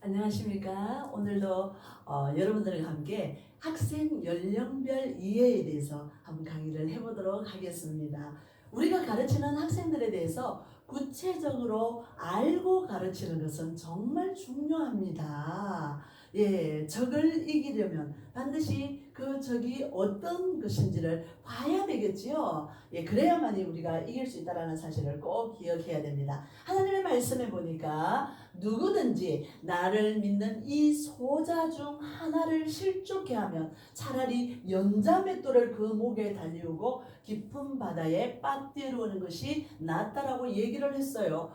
안녕하십니까. 오늘도 여러분들과 함께 학생 연령별 이해에 대해서 한번 강의를 해보도록 하겠습니다. 우리가 가르치는 학생들에 대해서 구체적으로 알고 가르치는 것은 정말 중요합니다. 예, 적을 이기려면 반드시 그 적이 어떤 것인지를 봐야 되겠지요. 예, 그래야만이 우리가 이길 수 있다는 사실을 꼭 기억해야 됩니다. 하나님의 말씀에 보니까 누구든지 나를 믿는 이 소자 중 하나를 실족케 하면 차라리 연자맷돌을 그 목에 달리우고 깊은 바다에 빠뜨리는 것이 낫다라고 얘기를 했어요.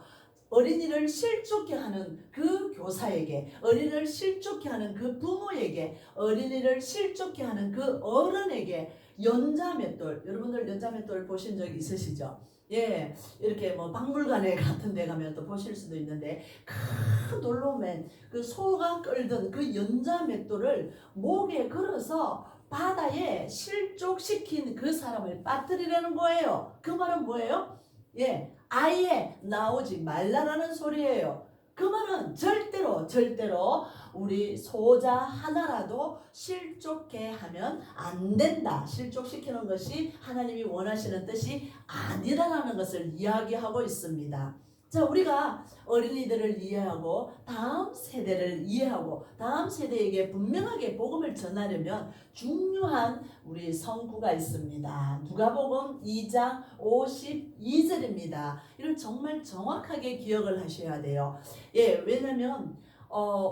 어린이를 실족케 하는 그 교사에게, 어린이를 실족케 하는 그 부모에게, 어린이를 실족케 하는 그 어른에게 연자맷돌, 여러분들 연자맷돌 보신 적 있으시죠? 예, 이렇게 뭐 박물관에 같은 데 가면 또 보실 수도 있는데 큰 돌로 맨 그 소가 끌던 그 연자맷돌을 목에 걸어서 바다에 실족시킨 그 사람을 빠뜨리려는 거예요. 그 말은 뭐예요? 예, 아예 나오지 말라라는 소리예요. 그 말은 절대로 우리 소자 하나라도 실족케 하면 안 된다. 실족시키는 것이 하나님이 원하시는 뜻이 아니다라는 것을 이야기하고 있습니다. 자, 우리가 어린이들을 이해하고 다음 세대를 이해하고 다음 세대에게 분명하게 복음을 전하려면 중요한 우리 성구가 있습니다. 누가복음 2장 52절입니다. 이걸 정말 정확하게 기억을 하셔야 돼요. 예, 왜냐면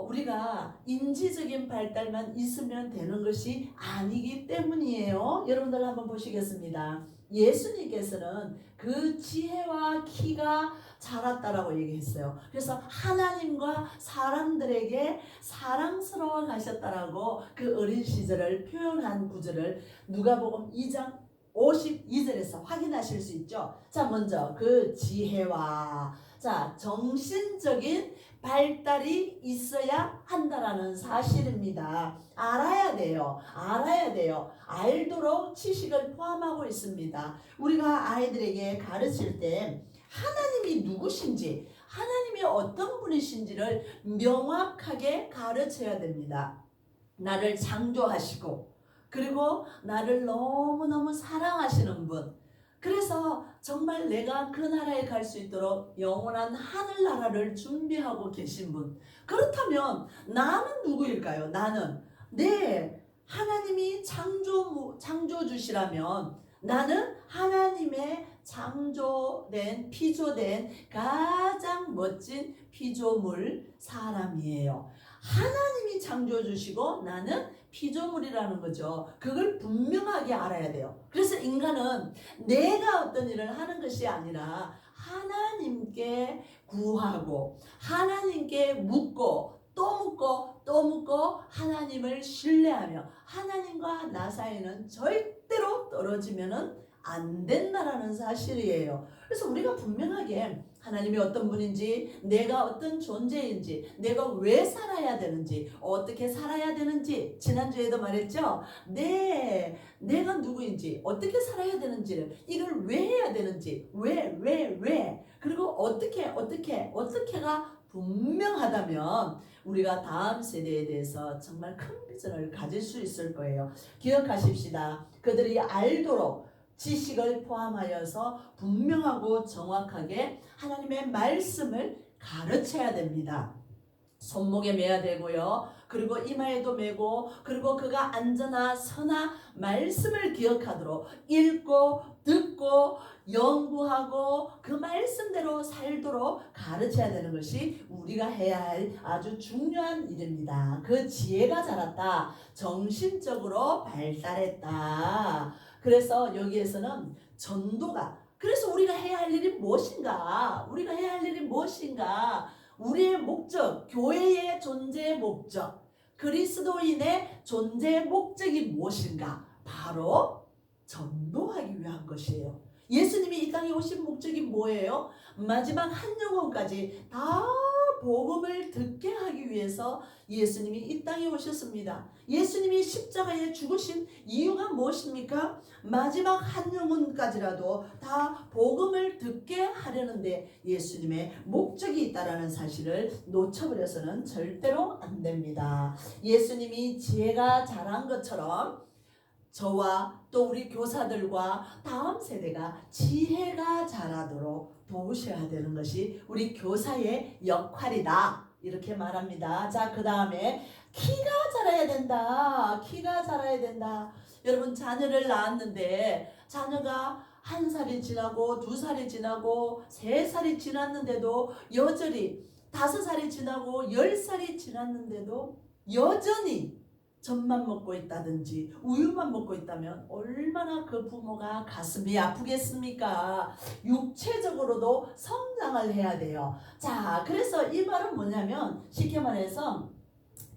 우리가 인지적인 발달만 있으면 되는 것이 아니기 때문이에요. 여러분들 한번 보시겠습니다. 예수님께서는 그 지혜와 키가 자랐다라고 얘기했어요. 그래서 하나님과 사람들에게 사랑스러워 가셨다라고 그 어린 시절을 표현한 구절을 누가복음 2장 52절에서 확인하실 수 있죠. 자, 먼저 그 지혜와 정신적인 발달이 있어야 한다라는 사실입니다. 알아야 돼요. 알도록 지식을 포함하고 있습니다. 우리가 아이들에게 가르칠 때 하나님이 누구신지, 하나님이 어떤 분이신지를 명확하게 가르쳐야 됩니다. 나를 창조하시고 그리고 나를 너무너무 사랑하시는 분, 그래서 정말 내가 그 나라에 갈 수 있도록 영원한 하늘나라를 준비하고 계신 분. 그렇다면 나는 누구일까요? 나는 하나님이 창조주시라면 나는 하나님의 창조된 피조된 가장 멋진 피조물 사람이에요. 하나님이 창조주시고 나는 피조물이라는 거죠. 그걸 분명하게 알아야 돼요. 그래서 인간은 내가 어떤 일을 하는 것이 아니라 하나님께 구하고 하나님께 묻고 또 묻고 하나님을 신뢰하며 하나님과 나 사이는 절대로 떨어지면은 안 된다라는 사실이에요. 그래서 우리가 분명하게 하나님이 어떤 분인지, 내가 어떤 존재인지, 내가 왜 살아야 되는지, 어떻게 살아야 되는지, 지난주에도 말했죠. 내가 누구인지, 어떻게 살아야 되는지를, 이걸 왜 해야 되는지, 왜, 그리고 어떻게가 분명하다면 우리가 다음 세대에 대해서 정말 큰 비전을 가질 수 있을 거예요. 기억하십시다. 그들이 알도록 지식을 포함하여서 분명하고 정확하게 하나님의 말씀을 가르쳐야 됩니다. 손목에 매야 되고요. 그리고 이마에도 매고, 그리고 그가 앉으나 서나 말씀을 기억하도록 읽고 듣고 연구하고 그 말씀대로 살도록 가르쳐야 되는 것이 우리가 해야 할 아주 중요한 일입니다. 그 지혜가 자랐다. 정신적으로 발달했다. 그래서 여기에서는 전도가, 그래서 우리가 해야 할 일이 무엇인가? 우리의 목적, 교회의 존재의 목적, 그리스도인의 존재의 목적이 무엇인가? 바로 전도하기 위한 것이에요. 예수님이 이 땅에 오신 목적이 뭐예요? 마지막 한 영혼까지 다 복음을 듣게 하기 위해서 예수님이 이 땅에 오셨습니다. 예수님이 십자가에 죽으신 이유가 무엇입니까? 마지막 한 영혼까지라도 다 복음을 듣게 하려는데 예수님의 목적이 있다라는 사실을 놓쳐버려서는 절대로 안 됩니다. 예수님이 지혜가 자란 것처럼 저와 또 우리 교사들과 다음 세대가 지혜가 자라도록 도우셔야 되는 것이 우리 교사의 역할이다. 이렇게 말합니다. 자, 그 다음에 키가 자라야 된다. 키가 자라야 된다. 여러분, 자녀를 낳았는데 자녀가 1살이 지나고 2살이 지나고 3살이 지났는데도 여전히 5살이 지나고 10살이 지났는데도 여전히 젖만 먹고 있다든지 우유만 먹고 있다면 얼마나 그 부모가 가슴이 아프겠습니까? 육체적으로도 성장을 해야 돼요. 자, 그래서 이 말은 뭐냐면 쉽게 말해서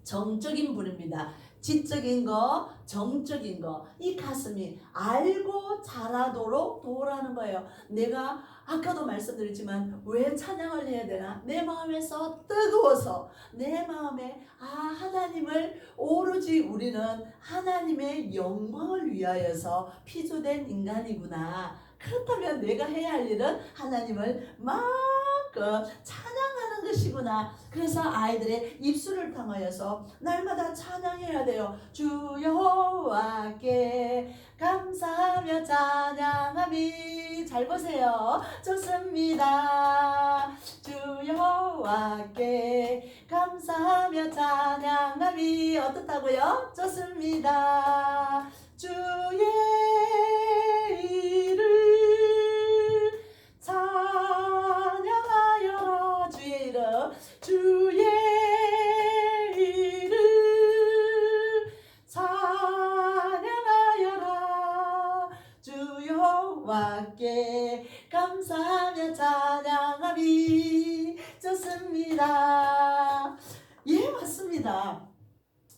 정적인 분입니다. 지적인 거, 정적인 거, 이 가슴이 알고 자라도록 도우라는 거예요. 내가 아까도 말씀드렸지만 왜 찬양을 해야 되나? 내 마음에서 뜨거워서 내 마음에 하나님을 오로지 우리는 하나님의 영광을 위하여서 피조된 인간이구나. 그렇다면 내가 해야 할 일은 하나님을 마음껏 찬양하는 것이구나. 그래서 아이들의 입술을 통하여서 날마다 찬양해야 돼요. 주 여호와께 감사하며 찬양하미. 잘 보세요. 좋습니다. 주 여호와께 감사하며 찬양하미. 어떻다고요? 좋습니다. 주의 이름 찬양하여라. 주의 이름, 주의 이름 찬양하여라. 주 여호와께 감사하며 찬양하미. 좋습니다. 예, 맞습니다.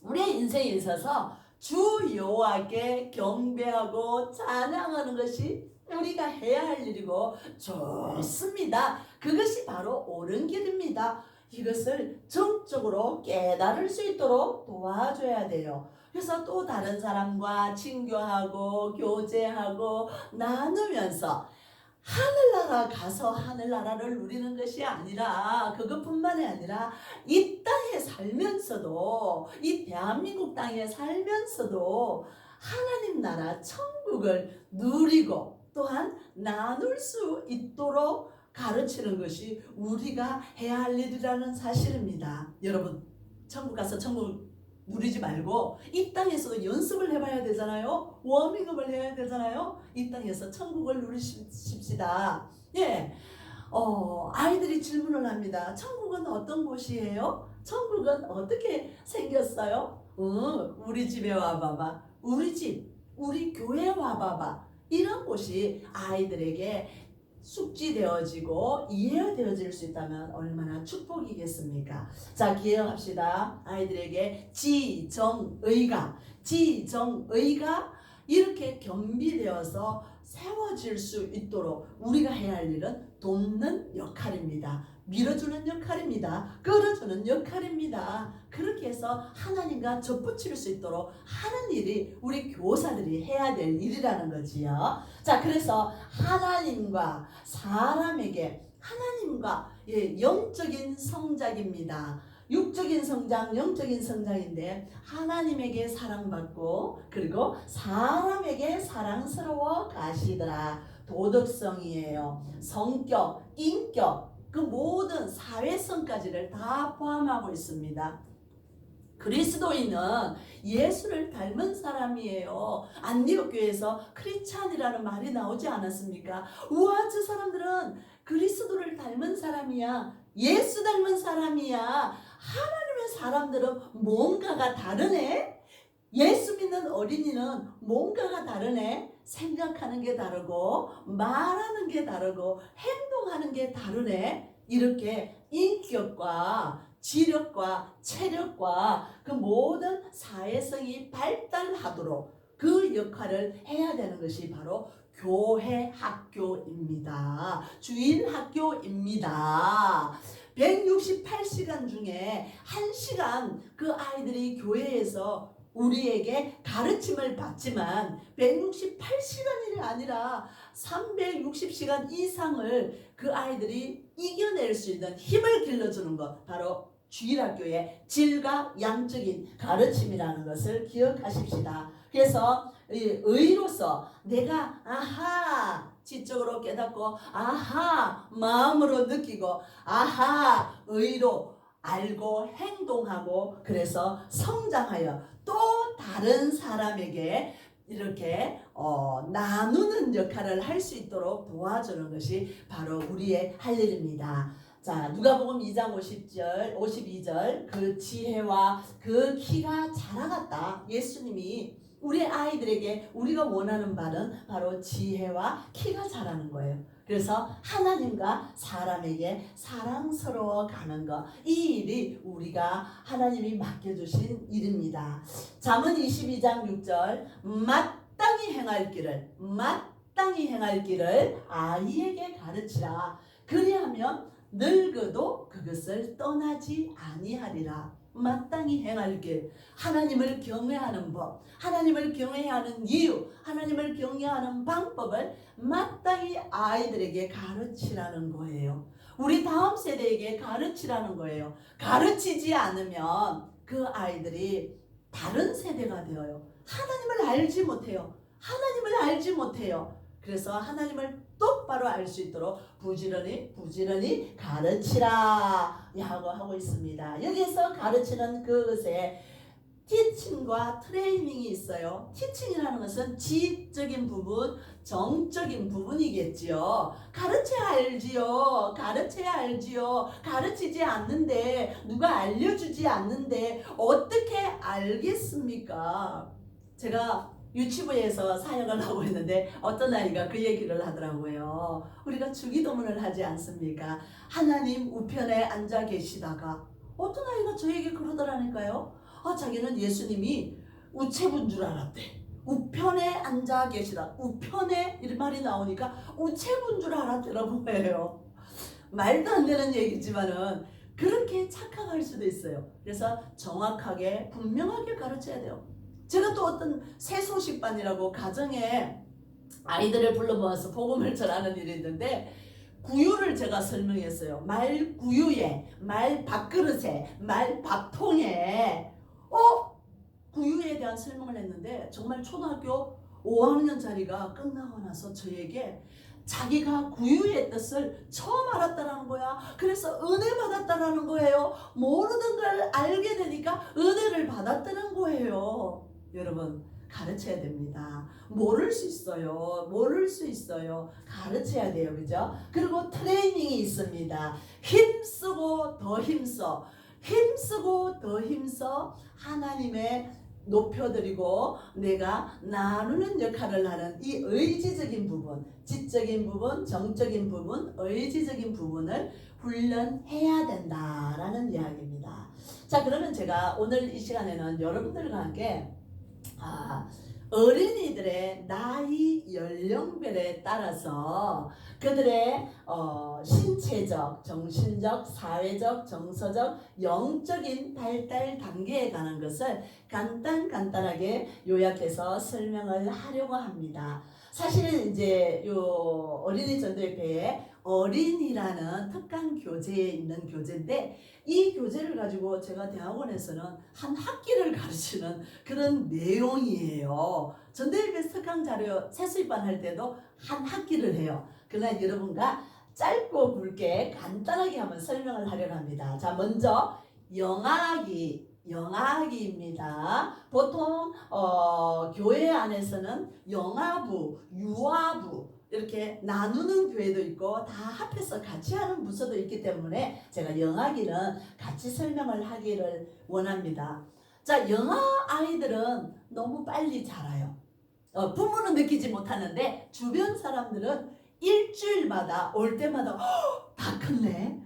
우리의 인생에 있어서 주 여호와께 경배하고 찬양하는 것이 우리가 해야 할 일이고 좋습니다. 그것이 바로 옳은 길입니다. 이것을 정적으로 깨달을 수 있도록 도와줘야 돼요. 그래서 또 다른 사람과 친교하고 교제하고 나누면서 하늘나라 가서 하늘나라를 누리는 것이 아니라 그것뿐만이 아니라 이 땅에 살면서도 이 대한민국 땅에 살면서도 하나님 나라 천국을 누리고 또한 나눌 수 있도록 가르치는 것이 우리가 해야 할 일이라는 사실입니다. 여러분, 천국 가서 천국 누리지 말고 이 땅에서도 연습을 해봐야 되잖아요. 워밍업을 해야 되잖아요. 이 땅에서 천국을 누리십시다. 예, 아이들이 질문을 합니다. 천국은 어떤 곳이에요? 천국은 어떻게 생겼어요? 우리 집에 와봐봐. 우리 집, 우리 교회 와봐봐. 이런 곳이 아이들에게 숙지되어지고 이해되어질 수 있다면 얼마나 축복이겠습니까? 자, 기억합시다. 아이들에게 지정의가 이렇게 겸비되어서 세워질 수 있도록 우리가 해야 할 일은 돕는 역할입니다. 밀어주는 역할입니다. 끌어주는 역할입니다. 그렇게 해서 하나님과 접붙일 수 있도록 하는 일이 우리 교사들이 해야 될 일이라는 거지요. 자, 그래서 하나님과 사람에게 하나님과 영적인 성장입니다. 육적인 성장, 영적인 성장인데 하나님에게 사랑받고 그리고 사람에게 사랑스러워 가시더라. 도덕성이에요. 성격, 인격, 그 모든 사회성까지를 다 포함하고 있습니다. 그리스도인은 예수를 닮은 사람이에요. 안디옥교회에서 크리스찬이라는 말이 나오지 않았습니까? 우와, 저 사람들은 그리스도를 닮은 사람이야. 예수 닮은 사람이야. 하나님의 사람들은 뭔가가 다르네. 예수 믿는 어린이는 뭔가가 다르네. 생각하는 게 다르고 말하는 게 다르고 행동하는 게 다르네. 이렇게 인격과 지력과 체력과 그 모든 사회성이 발달하도록 그 역할을 해야 되는 것이 바로 교회 학교입니다. 주일 학교입니다. 168시간 중에 1시간 그 아이들이 교회에서 우리에게 가르침을 받지만 168시간이 아니라 360시간 이상을 그 아이들이 이겨낼 수 있는 힘을 길러주는 것, 바로 주일학교의 질과 양적인 가르침이라는 것을 기억하십시다. 그래서 의로서 내가 아하 지적으로 깨닫고 아하 마음으로 느끼고 아하 의로 알고 행동하고 그래서 성장하여 또 다른 사람에게 이렇게 나누는 역할을 할 수 있도록 도와주는 것이 바로 우리의 할 일입니다. 자, 누가복음 2장 52절 그 지혜와 그 키가 자라갔다. 예수님이 우리 아이들에게 우리가 원하는 바는 바로 지혜와 키가 자라는 거예요. 그래서 하나님과 사람에게 사랑스러워 가는 것, 이 일이 우리가 하나님이 맡겨주신 일입니다. 잠언 22장 6절 마땅히 행할 길을 아이에게 가르치라. 그리하면 늙어도 그것을 떠나지 아니하리라. 마땅히 행할 길, 하나님을 경외하는 법, 하나님을 경외하는 이유, 하나님을 경외하는 방법을 마땅히 아이들에게 가르치라는 거예요. 우리 다음 세대에게 가르치라는 거예요. 가르치지 않으면 그 아이들이 다른 세대가 되어요. 하나님을 알지 못해요. 그래서 하나님을 똑바로 알 수 있도록 부지런히 가르치라 하고 있습니다. 여기서 가르치는 그것에 티칭과 트레이닝이 있어요. 티칭이라는 것은 지적인 부분, 정적인 부분이겠지요. 가르쳐야 알지요. 가르치지 않는데, 누가 알려주지 않는데 어떻게 알겠습니까? 제가 유치부에서 사역을 하고 있는데 어떤 아이가 그 얘기를 하더라고요. 우리가 주기도문을 하지 않습니까? 하나님 우편에 앉아 계시다가 어떤 아이가 저에게 그러더라니까요. 자기는 예수님이 우체부인 줄 알았대. 우편에 앉아 계시다. 우편에 이런 말이 나오니까 우체부인 줄 알았더라고 해요. 말도 안 되는 얘기지만은 그렇게 착각할 수도 있어요. 그래서 정확하게 분명하게 가르쳐야 돼요. 제가 또 어떤 새소식반이라고 가정에 아이들을 불러모아서 복음을 전하는 일이 있는데 구유를 제가 설명했어요. 말 구유에, 말 밥그릇에, 말 밥통에 구유에 대한 설명을 했는데 정말 초등학교 5학년짜리가 끝나고 나서 저에게 자기가 구유의 뜻을 처음 알았다라는 거야. 그래서 은혜 받았다라는 거예요. 모르는 걸 알게 되니까 은혜를 받았다는 거예요. 여러분, 가르쳐야 됩니다. 모를 수 있어요. 가르쳐야 돼요. 그죠? 그리고 트레이닝이 있습니다. 힘쓰고 더 힘써 하나님의 높여드리고 내가 나누는 역할을 하는 이 의지적인 부분, 지적인 부분, 정적인 부분, 의지적인 부분을 훈련해야 된다라는 이야기입니다. 자, 그러면 제가 오늘 이 시간에는 여러분들과 함께 어린이들의 나이 연령별에 따라서 그들의 신체적, 정신적, 사회적, 정서적, 영적인 발달 단계에 관한 것을 간단하게 요약해서 설명을 하려고 합니다. 사실은 이제 요 어린이 전도협회에 어린이라는 특강 교재에 있는 교재인데 이 교재를 가지고 제가 대학원에서는 한 학기를 가르치는 그런 내용이에요. 전도협회 특강 자료 새수입반 할 때도 한 학기를 해요. 그러나 여러분과 짧고 굵게 간단하게 한번 설명을 하려고 합니다. 자, 먼저 영아학기입니다. 보통 교회 안에서는 영아부, 유아부 이렇게 나누는 교회도 있고 다 합해서 같이 하는 부서도 있기 때문에 제가 영아기는 같이 설명을 하기를 원합니다. 자, 영아 아이들은 너무 빨리 자라요. 부모는 느끼지 못하는데 주변 사람들은 일주일마다 올 때마다 다 컸네.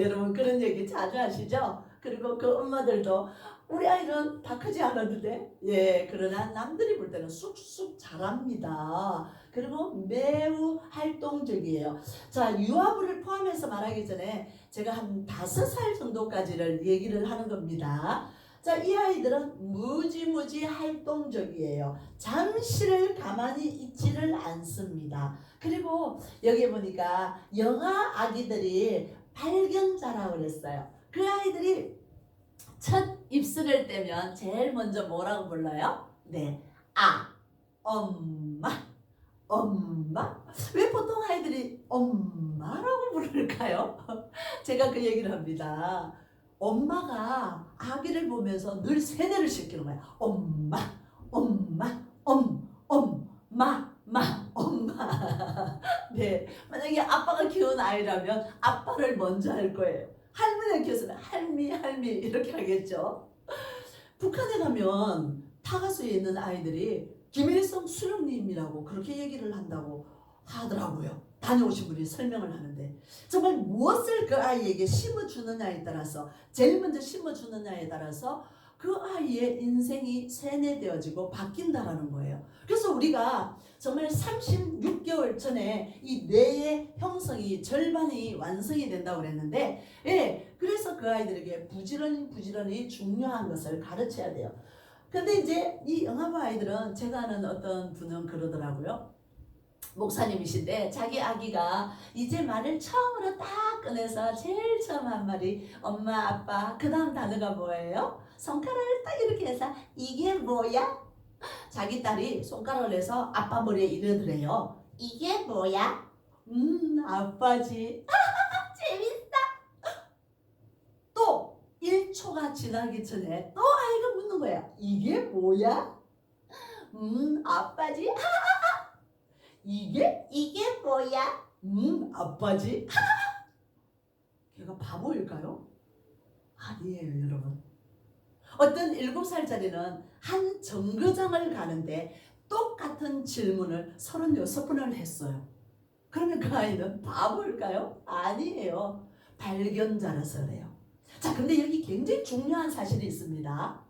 여러분 그런 얘기 자주 하시죠? 그리고 그 엄마들도 우리 아이는 다 크지 않았는데 예 그러나 남들이 볼 때는 쑥쑥 자랍니다. 그리고 매우 활동적이에요. 자 유아부를 포함해서 말하기 전에 제가 한 5살 정도까지를 얘기를 하는 겁니다. 자, 이 아이들은 무지무지 활동적이에요. 잠시를 가만히 있지를 않습니다. 그리고 여기 보니까 영아 아기들이 발견자라고 그랬어요. 그 아이들이 첫 입술을 떼면 제일 먼저 뭐라고 불러요? 네, 엄마, 엄마. 왜 보통 아이들이 엄마라고 부를까요? 제가 그 얘기를 합니다. 엄마가 아기를 보면서 늘 세뇌를 시키는 거야. 엄마, 엄마, 엄마, 엄마. 네, 만약에 아빠가 키운 아이라면 아빠를 먼저 할 거예요. 할머니가 키웠으면 할미 이렇게 하겠죠. 북한에 가면 타가수에 있는 아이들이 김일성 수령님이라고 그렇게 얘기를 한다고 하더라고요. 다녀오신 분이 설명을 하는데 정말 무엇을 그 아이에게 심어주느냐에 따라서 제일 먼저 심어주느냐에 따라서 그 아이의 인생이 세뇌되어지고 바뀐다라는 거예요. 그래서 우리가 정말 36개월 전에 이 뇌의 형성이 절반이 완성이 된다고 그랬는데 예, 그래서 그 아이들에게 부지런히 중요한 것을 가르쳐야 돼요. 근데 이제 이 영아부 아이들은 제가 아는 어떤 분은 그러더라고요. 목사님이신데 자기 아기가 이제 말을 처음으로 딱 꺼내서 제일 처음 한 말이 엄마 아빠 그 다음 단어가 뭐예요? 손가락을 딱 이렇게 해서 이게 뭐야? 자기 딸이 손가락을 해서 아빠 머리에 이러더래요. 이게 뭐야? 아빠지. 재밌다. 또 1초가 지나기 전에 또 아이가 묻는 거야. 이게 뭐야? 아빠지. 이게 뭐야? 아빠지. 걔가 바보일까요? 아니에요, 여러분. 어떤 7살짜리는 한 정거장을 가는데 똑같은 질문을 36번을 했어요. 그러면 그 아이는 바보일까요? 아니에요. 발견자라서 그래요. 자, 근데 여기 굉장히 중요한 사실이 있습니다.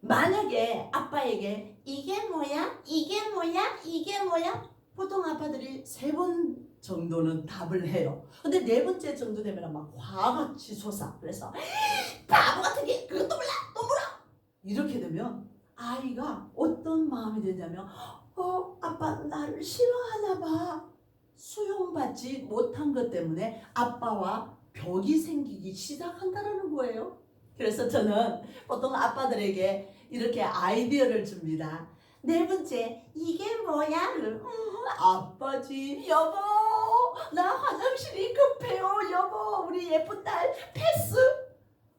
만약에 아빠에게 이게 뭐야? 이게 뭐야? 이게 뭐야? 보통 아빠들이 3번 정도는 답을 해요. 근데 4번째 정도 되면 막 화가 치솟아. 그래서 바보 같은 게 그것도 몰라 또 몰라 이렇게 되면 아이가 어떤 마음이 되냐면 아빠 나를 싫어하나 봐. 수용받지 못한 것 때문에 아빠와 벽이 생기기 시작한다는 거예요. 그래서 저는 보통 아빠들에게 이렇게 아이디어를 줍니다. 4번째 이게 뭐야? 아빠지. 여보 나 화장실이 급해요. 여보 우리 예쁜 딸 패스.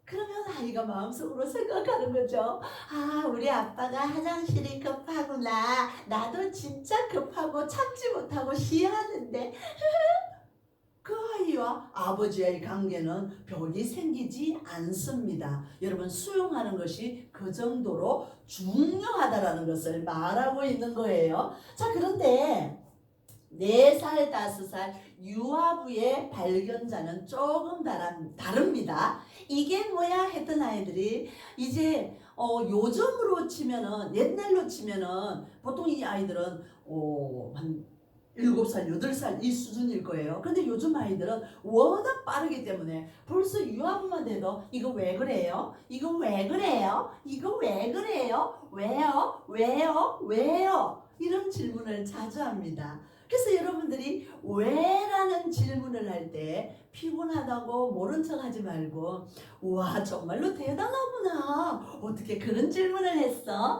그러면 아이가 마음속으로 생각하는 거죠. 아 우리 아빠가 화장실이 급하구나. 나도 진짜 급하고 참지 못하고 쉬하는데 그 아이와 아버지의 관계는 벽이 생기지 않습니다. 여러분 수용하는 것이 그 정도로 중요하다라는 것을 말하고 있는 거예요. 자 그런데 4살, 5살 유아부의 발견자는 조금 다릅니다. 이게 뭐야 했던 아이들이 이제 요즘으로 치면은 옛날로 치면은 보통 이 아이들은 한 7살, 8살 이 수준일 거예요. 근데 요즘 아이들은 워낙 빠르기 때문에 벌써 유아부만 돼도 이거 왜 그래요? 이거 왜 그래요? 이거 왜 그래요? 왜요? 왜요? 왜요? 이런 질문을 자주 합니다. 그래서 여러분들이 왜? 라는 질문을 할 때 피곤하다고 모른 척 하지 말고 와 정말로 대단하구나. 어떻게 그런 질문을 했어?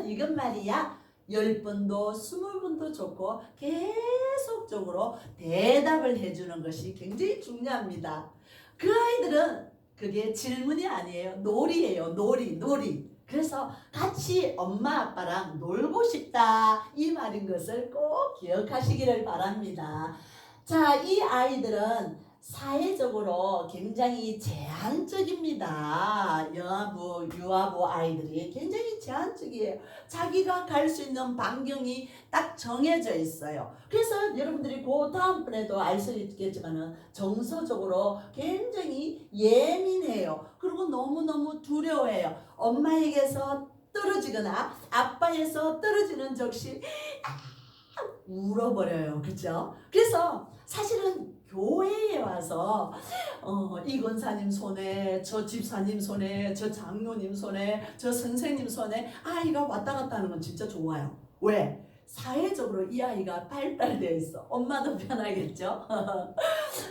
이건 말이야 10번도 20번도 좋고 계속적으로 대답을 해주는 것이 굉장히 중요합니다. 그 아이들은 그게 질문이 아니에요. 놀이에요. 놀이. 그래서 같이 엄마 아빠랑 놀고 싶다 이 말인 것을 꼭 기억하시기를 바랍니다. 자, 이 아이들은 사회적으로 굉장히 제한적입니다. 영아부, 유아부 아이들이 굉장히 제한적이에요. 자기가 갈 수 있는 반경이 딱 정해져 있어요. 그래서 여러분들이 그 다음번에도 알 수 있겠지만은 정서적으로 굉장히 예민해요. 그리고 너무너무 두려워해요. 엄마에게서 떨어지거나 아빠에서 떨어지는 즉시 울어버려요. 그죠? 그래서 사실은 교회에 와서 이 권사님 손에, 저 집사님 손에, 저 장로님 손에, 저 선생님 손에 아이가 왔다 갔다 하는 건 진짜 좋아요. 왜? 사회적으로 이 아이가 발달되어 있어. 엄마도 편하겠죠?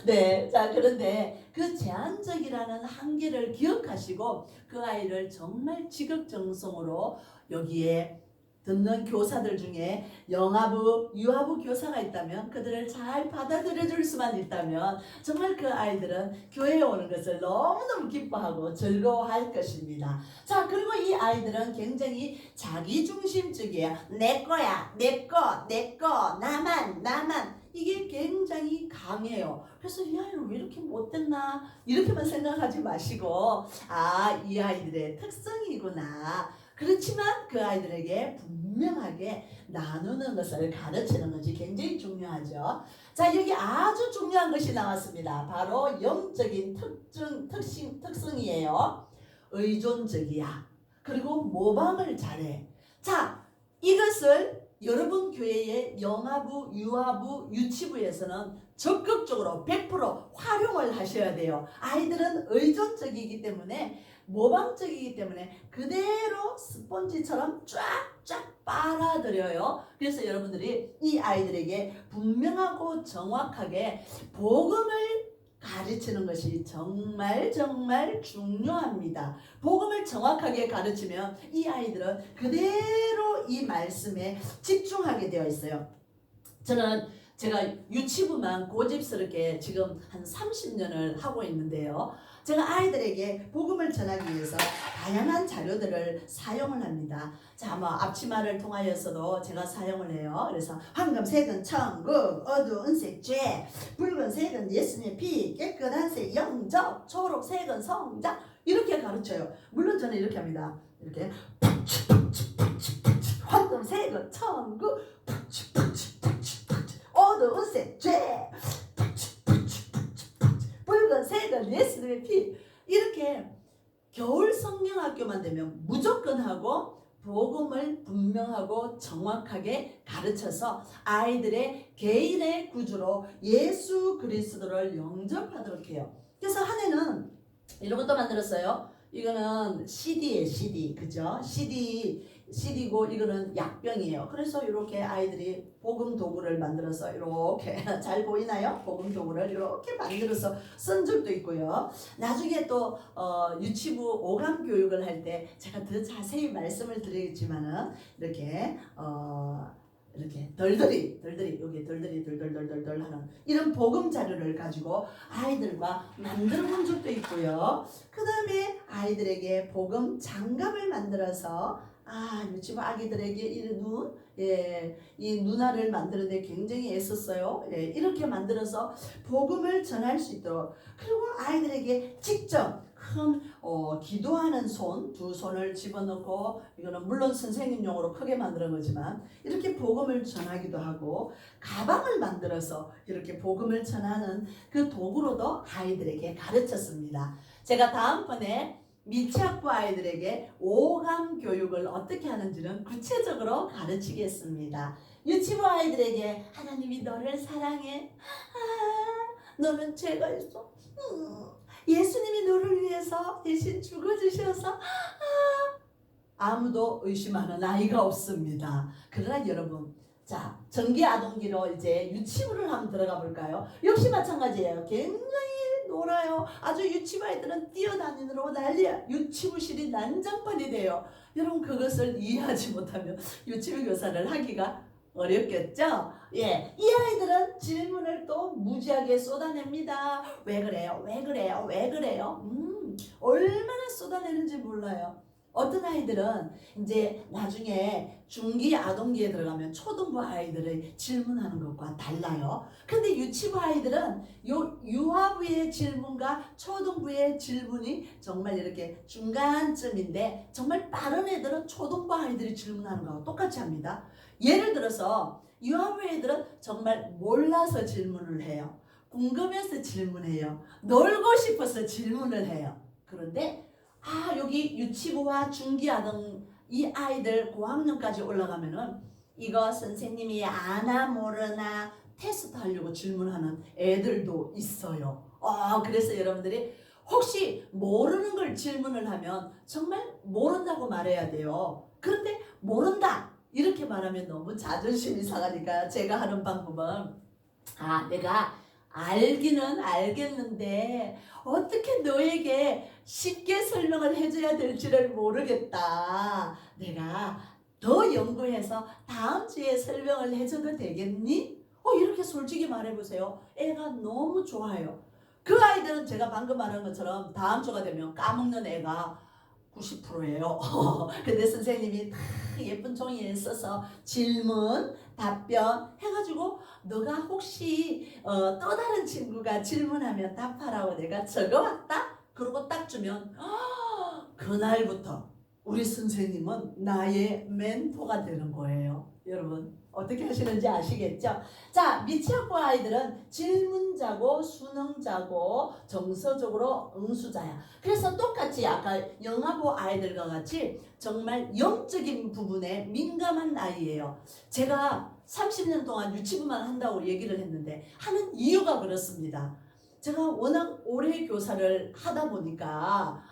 네. 자, 그런데 그 제한적이라는 한계를 기억하시고 그 아이를 정말 지극정성으로 여기에 듣는 교사들 중에 영아부, 유아부 교사가 있다면 그들을 잘 받아들여 줄 수만 있다면 정말 그 아이들은 교회에 오는 것을 너무너무 기뻐하고 즐거워할 것입니다. 자, 그리고 이 아이들은 굉장히 자기중심적이에요. 내 거야, 내 거, 내 거, 나만, 나만. 이게 굉장히 강해요. 그래서 이 아이는 왜 이렇게 못됐나 이렇게만 생각하지 마시고 이 아이들의 특성이구나. 그렇지만 그 아이들에게 분명하게 나누는 것을 가르치는 것이 굉장히 중요하죠. 자, 여기 아주 중요한 것이 나왔습니다. 바로 영적인 특성이에요. 의존적이야. 그리고 모방을 잘해. 자, 이것을 여러분 교회의 영아부, 유아부, 유치부에서는 적극적으로 100% 활용을 하셔야 돼요. 아이들은 의존적이기 때문에 모방적이기 때문에 그대로 스펀지처럼 쫙쫙 빨아들여요. 그래서 여러분들이 이 아이들에게 분명하고 정확하게 복음을 가르치는 것이 정말 정말 중요합니다. 복음을 정확하게 가르치면 이 아이들은 그대로 이 말씀에 집중하게 되어 있어요. 저는 제가 유치부만 고집스럽게 지금 한 30년을 하고 있는데요. 제가 아이들에게 복음을 전하기 위해서 다양한 자료들을 사용을 합니다. 자, 뭐 앞치마를 통하여서도 제가 사용을 해요. 그래서 황금색은 천국, 어두운색 죄, 붉은색은 예수님의 피, 깨끗한색 영접, 초록색은 성장 이렇게 가르쳐요. 물론 저는 이렇게 합니다. 이렇게 황금색은 천국, 어두운색 죄, 붉은색은 예수님의 피. 이렇게 겨울 성경학교만 되면 무조건 하고 복음을 분명하고 정확하게 가르쳐서 아이들의 개인의 구주로 예수 그리스도를 영접하도록 해요. 그래서 한 해는 이런 것도 만들었어요. 이거는 CD예요, CD. 그죠? CD고 이거는 약병이에요. 그래서 이렇게 아이들이 복음 도구를 만들어서 이렇게 잘 보이나요? 복음 도구를 이렇게 만들어서 쓴 적도 있고요. 나중에 또 유치부 오감 교육을 할 때 제가 더 자세히 말씀을 드리겠지만은 이렇게 덜덜이 여기 덜덜 하는 이런 복음 자료를 가지고 아이들과 만들어 본 적도 있고요. 그 다음에 아이들에게 복음 장갑을 만들어서 유치부 아기들에게 이 눈알을 만드는데 굉장히 애썼어요. 이렇게 만들어서 복음을 전할 수 있도록. 그리고 아이들에게 직접 큰 기도하는 두 손을 집어넣고, 이거는 물론 선생님용으로 크게 만드는 거지만 이렇게 복음을 전하기도 하고, 가방을 만들어서 이렇게 복음을 전하는 그 도구로도 아이들에게 가르쳤습니다. 제가 다음번에 미취학부 아이들에게 오감 교육을 어떻게 하는지는 구체적으로 가르치겠습니다. 유치부 아이들에게 하나님이 너를 사랑해. 너는 죄가 있어. 예수님이 너를 위해서 대신 죽어주셔서 아무도 의심하는 아이가 없습니다. 그러나 여러분, 자, 전기 아동기로 이제 유치부를 한번 들어가 볼까요? 역시 마찬가지예요. 굉장히 놀아요. 아주 유치부 아이들은 뛰어다니느라고 난리야. 유치부실이 난장판이 돼요. 여러분, 그것을 이해하지 못하면 유치부 교사를 하기가 어렵겠죠? 이 아이들은 질문을 또 무지하게 쏟아냅니다. 왜 그래요? 왜 그래요? 왜 그래요? 얼마나 쏟아내는지 몰라요. 어떤 아이들은 이제 나중에 중기 아동기에 들어가면 초등부 아이들의 질문하는 것과 달라요. 근데 유치부 아이들은 유아부의 질문과 초등부의 질문이 정말 이렇게 중간쯤인데, 정말 빠른 애들은 초등부 아이들이 질문하는 거하고 똑같이 합니다. 예를 들어서 유아부 애들은 정말 몰라서 질문을 해요. 궁금해서 질문해요. 놀고 싶어서 질문을 해요. 그런데 여기 유치부와 중기아동 이 아이들 고학년까지 올라가면은 이거 선생님이 아나 모르나 테스트 하려고 질문하는 애들도 있어요. 그래서 여러분들이 혹시 모르는 걸 질문을 하면 정말 모른다고 말해야 돼요. 그런데 모른다 이렇게 말하면 너무 자존심이 상하니까 제가 하는 방법은 내가 알기는 알겠는데 어떻게 너에게 쉽게 설명을 해줘야 될지를 모르겠다. 내가 더 연구해서 다음 주에 설명을 해줘도 되겠니? 이렇게 솔직히 말해보세요. 애가 너무 좋아요. 그 아이들은 제가 방금 말한 것처럼 다음 주가 되면 까먹는 애가 90%예요. 근데 선생님이 다 예쁜 종이에 써서 질문, 답변 해가지고 너가 혹시 또 다른 친구가 질문하면 답하라고 내가 적어왔다? 그러고 딱 주면 그날부터 우리 선생님은 나의 멘토가 되는 거예요. 여러분 어떻게 하시는지 아시겠죠? 자, 미취학부 아이들은 질문자고 수능자고 정서적으로 응수자야. 그래서 똑같이 아까 영아부 아이들과 같이 정말 영적인 부분에 민감한 아이예요. 제가 30년 동안 유치부만 한다고 얘기를 했는데 하는 이유가 그렇습니다. 제가 워낙 오래 교사를 하다 보니까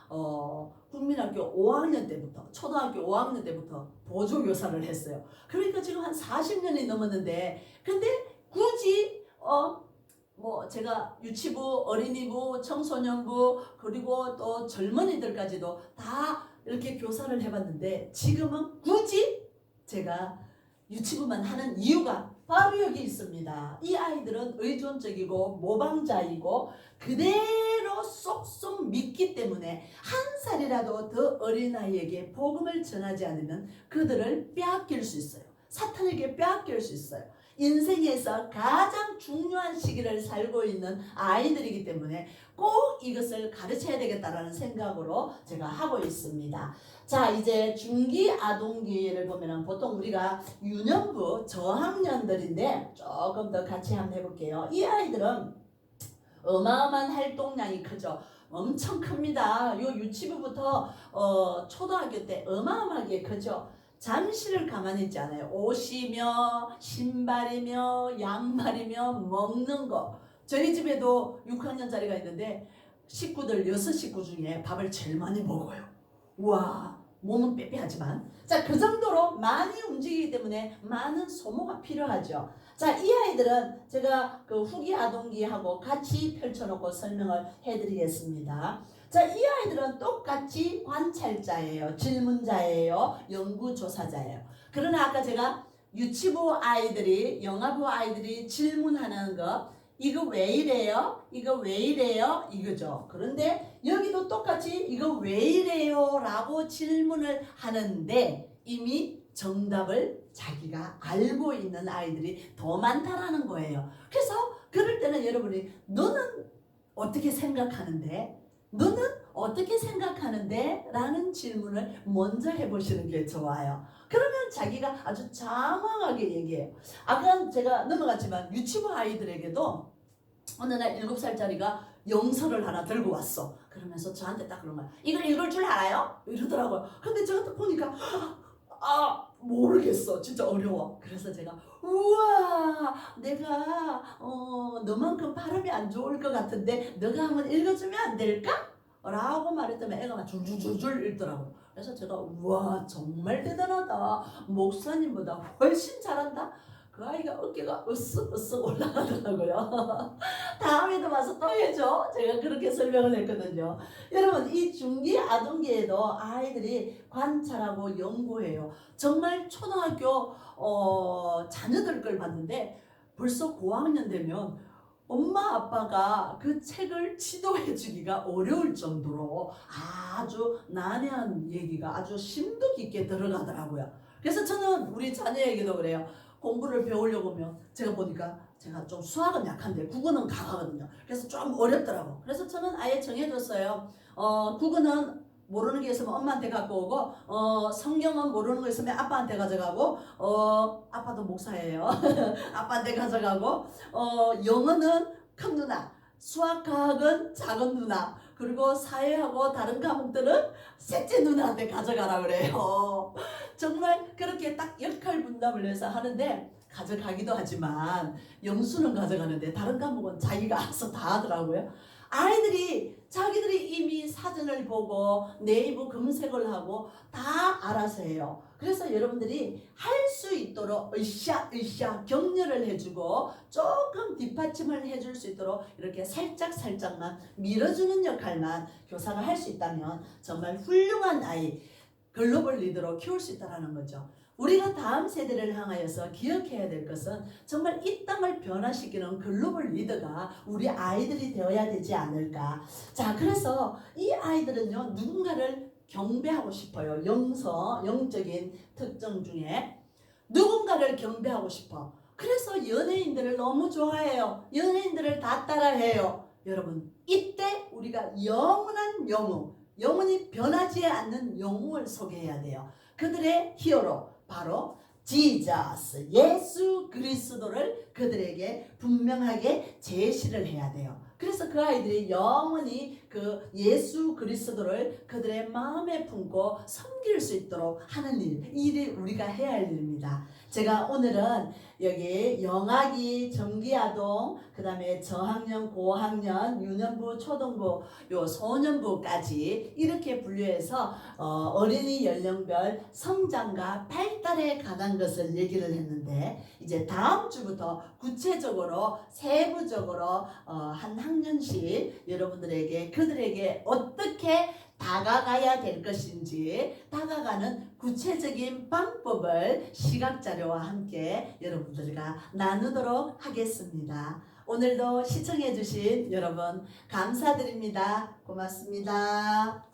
국민학교 5학년 때부터 초등학교 5학년 때부터 보조교사를 했어요. 그러니까 지금 한 40년이 넘었는데 근데 굳이 제가 유치부, 어린이부, 청소년부 그리고 또 젊은이들까지도 다 이렇게 교사를 해봤는데 지금은 굳이 제가 유치부만 하는 이유가 바로 여기 있습니다. 이 아이들은 의존적이고 모방자이고 그대로 쏙쏙 믿기 때문에 한 살이라도 더 어린 아이에게 복음을 전하지 않으면 그들을 빼앗길 수 있어요. 사탄에게 빼앗길 수 있어요. 인생에서 가장 중요한 시기를 살고 있는 아이들이기 때문에 꼭 이것을 가르쳐야 되겠다라는 생각으로 제가 하고 있습니다. 자, 이제 중기 아동기를 보면은 보통 우리가 유년부 저학년들인데 조금 더 같이 한번 해볼게요. 이 아이들은 어마어마한 활동량이 크죠. 엄청 큽니다. 요 유치부부터 초등학교 때 어마어마하게 크죠. 잠시를 가만히 있지 않아요. 옷이며 신발이며 양말이며 먹는 거. 저희 집에도 6학년짜리가 있는데 식구들 6식구 중에 밥을 제일 많이 먹어요. 우와, 몸은 빼빼하지만 자, 그 정도로 많이 움직이기 때문에 많은 소모가 필요하죠. 자, 이 아이들은 제가 그 후기 아동기하고 같이 펼쳐놓고 설명을 해드리겠습니다. 자, 이 아이들은 똑같이 관찰자예요. 질문자예요. 연구조사자예요. 그러나 아까 제가 유치부 아이들이, 영아부 아이들이 질문하는 거 이거 왜 이래요? 이거 왜 이래요? 이거죠. 그런데 여기도 똑같이 이거 왜 이래요? 라고 질문을 하는데 이미 정답을 자기가 알고 있는 아이들이 더 많다라는 거예요. 그래서 그럴 때는 여러분이 너는 어떻게 생각하는데? 너는 어떻게 생각하는데? 라는 질문을 먼저 해보시는 게 좋아요. 그러면 자기가 아주 장황하게 얘기해요. 아까 제가 넘어갔지만 유치부 아이들에게도 어느 날 7살짜리가 영서를 하나 들고 왔어. 그러면서 저한테 딱 그런 거야. 이걸 읽을 줄 알아요? 이러더라고요. 근데 제가 딱 보니까 모르겠어. 진짜 어려워. 그래서 제가 우와, 내가 너만큼 발음이 안 좋을 것 같은데 너가 한번 읽어주면 안 될까? 라고 말했더니 애가 막 줄줄줄줄 읽더라고요. 그래서 제가 우와, 정말 대단하다. 목사님보다 훨씬 잘한다. 그 아이가 어깨가 으쓱으쓱 올라가더라고요. 다음에도 와서 또 해줘. 제가 그렇게 설명을 했거든요. 여러분, 이 중기 아동기에도 아이들이 관찰하고 연구해요. 정말 초등학교 자녀들 걸 봤는데 벌써 고학년 되면 엄마 아빠가 그 책을 지도해 주기가 어려울 정도로 아주 난해한 얘기가 아주 심도 깊게 들어가더라고요. 그래서 저는 우리 자녀에게도 그래요. 공부를 배우려고 하면 제가 보니까 제가 좀 수학은 약한데 국어는 강하거든요. 그래서 좀 어렵더라고. 그래서 저는 아예 정해줬어요. 국어는 모르는 게 있으면 엄마한테 갖고 오고, 성경은 모르는 거 있으면 아빠한테 가져가고, 아빠도 목사예요. 아빠한테 가져가고, 영어는 큰 누나, 수학, 과학은 작은 누나, 그리고 사회하고 다른 과목들은 셋째 누나한테 가져가라 그래요. 정말 그렇게 딱 역할 분담을 해서 하는데 가져가기도 하지만 영수는 가져가는데 다른 과목은 자기가 알아서 다 하더라고요. 아이들이 자기들이 이미 사전을 보고 네이버 검색을 하고 다 알아서 해요. 그래서 여러분들이 할 수 있도록 으쌰 격려를 해주고 조금 뒷받침을 해줄 수 있도록 이렇게 살짝만 밀어주는 역할만 교사가 할 수 있다면 정말 훌륭한 아이, 글로벌 리더로 키울 수 있다는 거죠. 우리가 다음 세대를 향하여서 기억해야 될 것은 정말 이 땅을 변화시키는 글로벌 리더가 우리 아이들이 되어야 되지 않을까. 자, 그래서 이 아이들은요, 누군가를 경배하고 싶어요. 영적인 특征 중에 누군가를 경배하고 싶어. 그래서 연예인들을 너무 좋아해요. 연예인들을 다 따라해요. 여러분, 이때 우리가 영원한 영웅, 영원히 변하지 않는 영웅을 소개해야 돼요. 그들의 히어로, 바로 지저스, 예수 그리스도를 그들에게 분명하게 제시를 해야 돼요. 그래서 그 아이들이 영원히 그 예수 그리스도를 그들의 마음에 품고 섬길 수 있도록 하는 일이 우리가 해야 할 일입니다. 제가 오늘은 여기 영아기, 정기아동, 그 다음에 저학년, 고학년, 유년부, 초등부, 요 소년부까지 이렇게 분류해서 어린이 연령별 성장과 발달에 관한 것을 얘기를 했는데, 이제 다음 주부터 구체적으로 세부적으로 한 학년씩 여러분들에게 그들에게 어떻게 다가가야 될 것인지 다가가는 구체적인 방법을 시각자료와 함께 여러분들과 나누도록 하겠습니다. 오늘도 시청해 주신 여러분 감사드립니다. 고맙습니다.